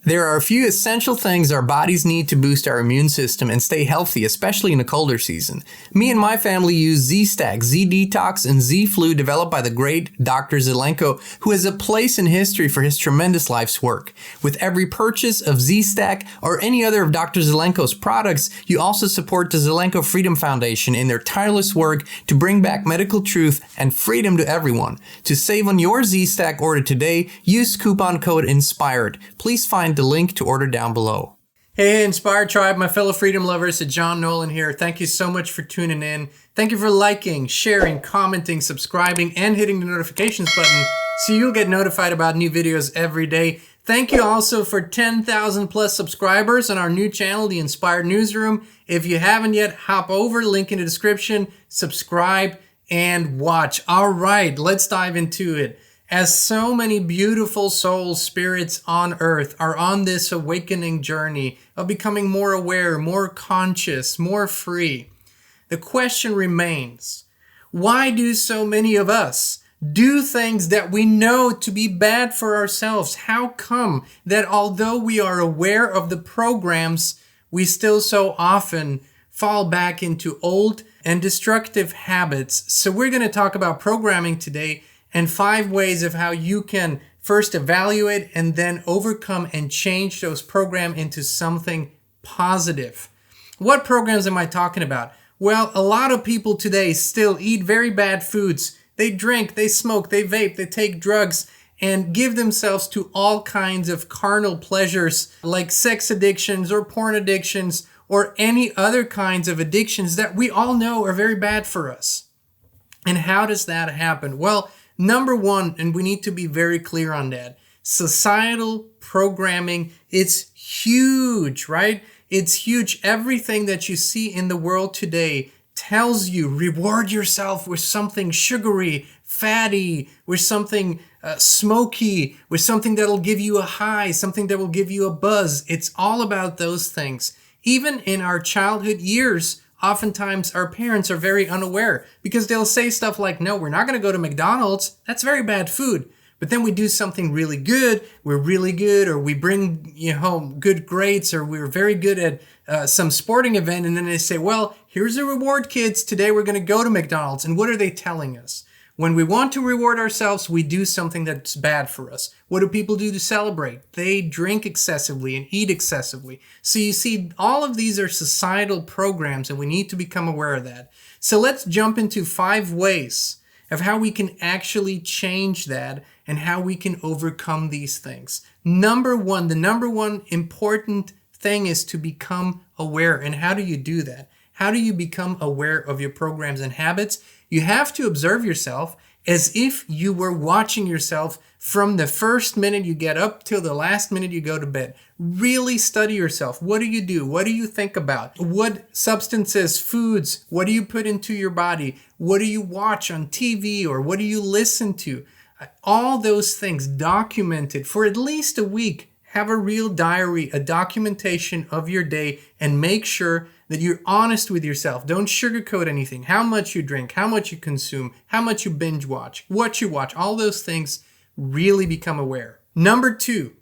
There are a few essential things our bodies need to boost our immune system and stay healthy, especially in the colder season. Me and my family use Z-Stack, Z-Detox, and Z-Flu developed by the great Dr. Zelenko, who has a place in history for his tremendous life's work. With every purchase of Z-Stack or any other of Dr. Zelenko's products, you also support the Zelenko Freedom Foundation in their tireless work to bring back medical truth and freedom to everyone. To save on your Z-Stack order today, use coupon code INSPIRED. Please find the link to order down below. Hey, Inspired Tribe, my fellow freedom lovers, it's John Nolan here. Thank you so much for tuning in. Thank you for liking, sharing, commenting, subscribing, and hitting the notifications button so you'll get notified about new videos every day. Thank you also for 10,000 plus subscribers on our new channel, The Inspired Newsroom. If you haven't yet, hop over, link in the description, subscribe, and watch. All right, let's dive into it. As so many beautiful soul spirits on earth are on this awakening journey of becoming more aware, more conscious, more free, the question remains, why do so many of us do things that we know to be bad for ourselves? How come that although we are aware of the programs, we still so often fall back into old and destructive habits? So we're going to talk about programming today, and 5 ways of how you can first evaluate and then overcome and change those programs into something positive. What programs am I talking about? Well, a lot of people today still eat very bad foods. They drink, they smoke, they vape, they take drugs, and give themselves to all kinds of carnal pleasures like sex addictions or porn addictions or any other kinds of addictions that we all know are very bad for us. And how does that happen? Well, number one, and we need to be very clear on that, societal programming, it's huge, right? It's huge. Everything that you see in the world today tells you reward yourself with something sugary, fatty, with something smoky, with something that'll give you a high, something that will give you a buzz. It's all about those things. Even in our childhood years, oftentimes our parents are very unaware because they'll say stuff like, no, we're not going to go to McDonald's. That's very bad food. But then we do something really good. We're really good, or we bring home good grades, or we're very good at some sporting event. And then they say, well, here's a reward, kids. Today we're going to go to McDonald's. And what are they telling us? When we want to reward ourselves, we do something that's bad for us. What do people do to celebrate? They drink excessively and eat excessively. So you see, all of these are societal programs, and we need to become aware of that. So let's jump into 5 ways of how we can actually change that and how we can overcome these things. Number one, the number one important thing is to become aware. And how do you do that? How do you become aware of your programs and habits? You have to observe yourself as if you were watching yourself from the first minute you get up till the last minute you go to bed. Really study yourself. What do you do? What do you think about? What substances, foods, what do you put into your body? What do you watch on TV, or what do you listen to? All those things documented for at least a week. Have a real diary, a documentation of your day, and make sure that you're honest with yourself. Don't sugarcoat anything. How much you drink, how much you consume, how much you binge watch, what you watch, all those things. Really become aware. Number 2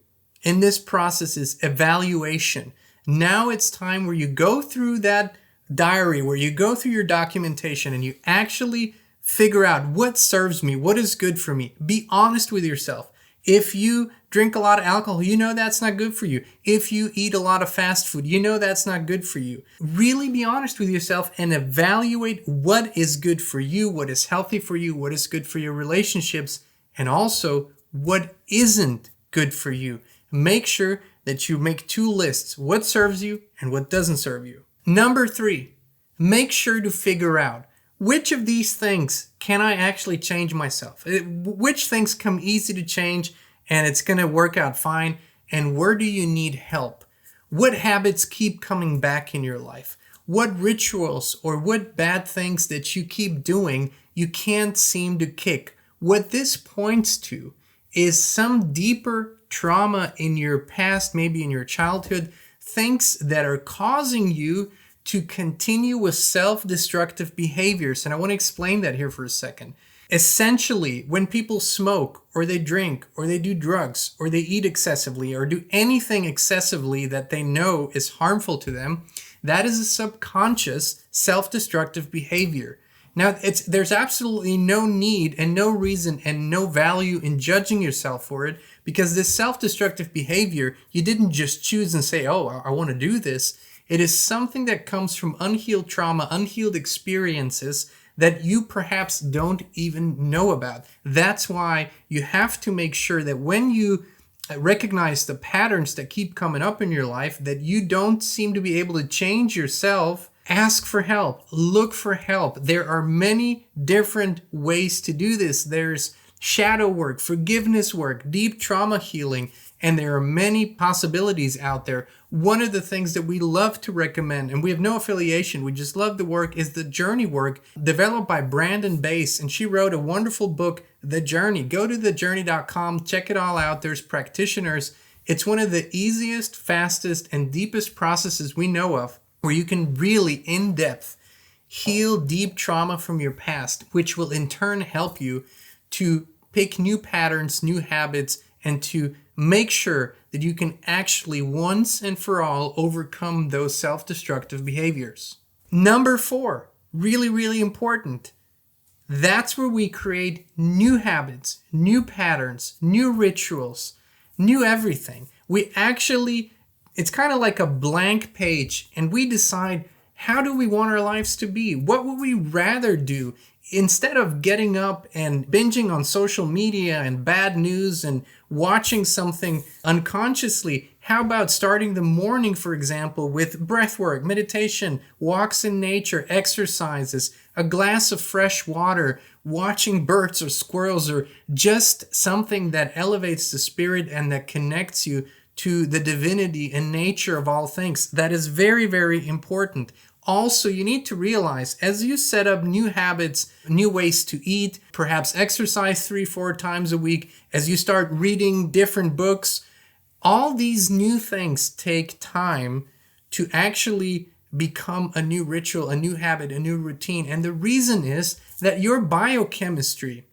in this process is evaluation. Now it's time where you go through that diary, where you go through your documentation and you actually figure out what serves me, what is good for me. Be honest with yourself. If you drink a lot of alcohol, you know that's not good for you. If you eat a lot of fast food, you know that's not good for you. Really be honest with yourself and evaluate what is good for you, what is healthy for you, what is good for your relationships, and also what isn't good for you. Make sure that you make 2 lists, what serves you and what doesn't serve you. Number 3, make sure to figure out which of these things can I actually change myself? Which things come easy to change and it's going to work out fine? And where do you need help? What habits keep coming back in your life? What rituals or what bad things that you keep doing you can't seem to kick? What this points to is some deeper trauma in your past, maybe in your childhood, things that are causing you to continue with self-destructive behaviors. And I want to explain that here for a second. Essentially, when people smoke or they drink or they do drugs or they eat excessively or do anything excessively that they know is harmful to them, that is a subconscious self-destructive behavior. Now, there's absolutely no need and no reason and no value in judging yourself for it, because this self-destructive behavior, you didn't just choose and say, oh, I want to do this. It is something that comes from unhealed trauma, unhealed experiences that you perhaps don't even know about. That's why you have to make sure that when you recognize the patterns that keep coming up in your life, that you don't seem to be able to change yourself, ask for help, look for help. There are many different ways to do this. There's shadow work, forgiveness work, deep trauma healing, and there are many possibilities out there. One of the things that we love to recommend, and we have no affiliation, we just love the work, is the Journey work developed by Brandon Bass, and she wrote a wonderful book, The Journey. Go to thejourney.com, check it all out. There's practitioners. It's one of the easiest, fastest, and deepest processes we know of where you can really, in depth, heal deep trauma from your past, which will in turn help you to pick new patterns, new habits, and to make sure that you can actually once and for all overcome those self-destructive behaviors. Number 4, really, really important. That's where we create new habits, new patterns, new rituals, new everything. It's kind of like a blank page, and we decide, how do we want our lives to be? What would we rather do? Instead of getting up and binging on social media and bad news and watching something unconsciously, how about starting the morning, for example, with breath work, meditation, walks in nature, exercises, a glass of fresh water, watching birds or squirrels, or just something that elevates the spirit and that connects you to the divinity and nature of all things. That is very, very important. Also, you need to realize, as you set up new habits, new ways to eat, perhaps exercise 3-4 times a week, as you start reading different books, all these new things take time to actually become a new ritual, a new habit, a new routine. And the reason is that your biochemistry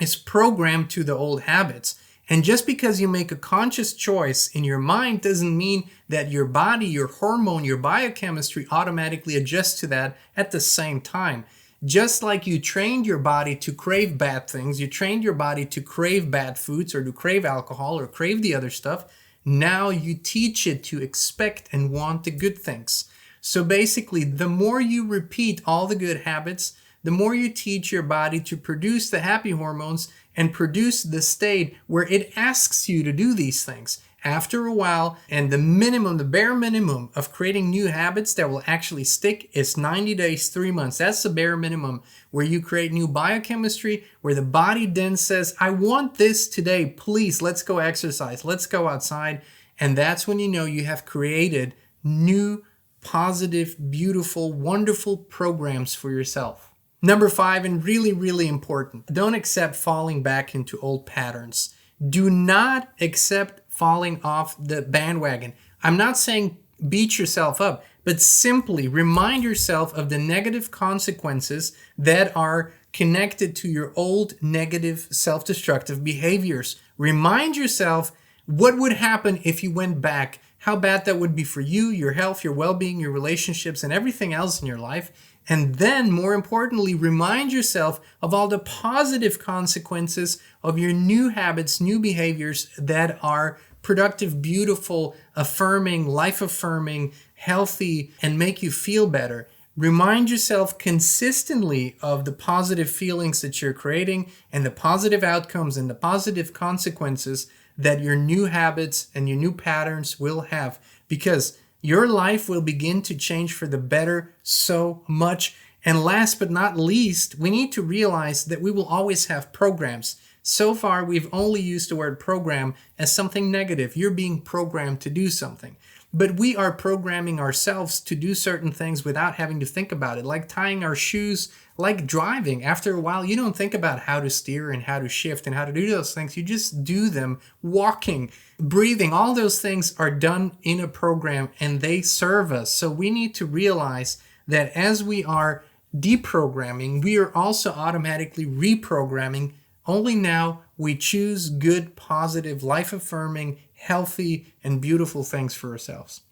is programmed to the old habits. And just because you make a conscious choice in your mind doesn't mean that your body, your hormone, your biochemistry automatically adjusts to that at the same time. Just like you trained your body to crave bad things, you trained your body to crave bad foods or to crave alcohol or crave the other stuff, now you teach it to expect and want the good things. So basically, the more you repeat all the good habits, the more you teach your body to produce the happy hormones and produce the state where it asks you to do these things. After a while, and the bare minimum of creating new habits that will actually stick is 90 days, 3 months. That's the bare minimum where you create new biochemistry, where the body then says, I want this today, please, let's go exercise, let's go outside. And that's when you know you have created new, positive, beautiful, wonderful programs for yourself. Number 5, and really, really important, don't accept falling back into old patterns. Do not accept falling off the bandwagon. I'm not saying beat yourself up, but simply remind yourself of the negative consequences that are connected to your old negative self-destructive behaviors. Remind yourself what would happen if you went back, how bad that would be for you, your health, your well-being, your relationships, and everything else in your life. And then, more importantly, remind yourself of all the positive consequences of your new habits, new behaviors that are productive, beautiful, affirming, life-affirming, healthy, and make you feel better. Remind yourself consistently of the positive feelings that you're creating and the positive outcomes and the positive consequences that your new habits and your new patterns will have, because your life will begin to change for the better so much. And last but not least, we need to realize that we will always have programs. So far, we've only used the word program as something negative. You're being programmed to do something. But we are programming ourselves to do certain things without having to think about it, like tying our shoes, like driving. After a while, you don't think about how to steer and how to shift and how to do those things. You just do them. Walking, breathing, all those things are done in a program and they serve us. So we need to realize that as we are deprogramming, we are also automatically reprogramming. Only now we choose good, positive, life-affirming, healthy, and beautiful things for ourselves.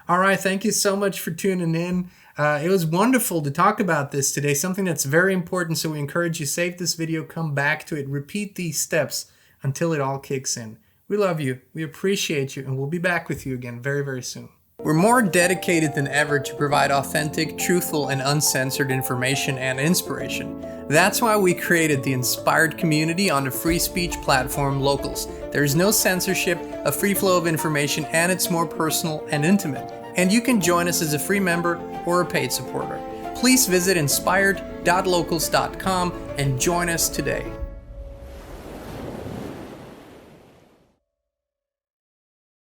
All right, thank you so much for tuning in. It was wonderful to talk about this today, something that's very important, so we encourage you, save this video, come back to it, repeat these steps until it all kicks in. We love you, we appreciate you, and we'll be back with you again very, very soon. We're more dedicated than ever to provide authentic, truthful, and uncensored information and inspiration. That's why we created the Inspired community on the free speech platform Locals. There's no censorship, a free flow of information, and it's more personal and intimate. And you can join us as a free member or a paid supporter. Please visit inspired.locals.com and join us today.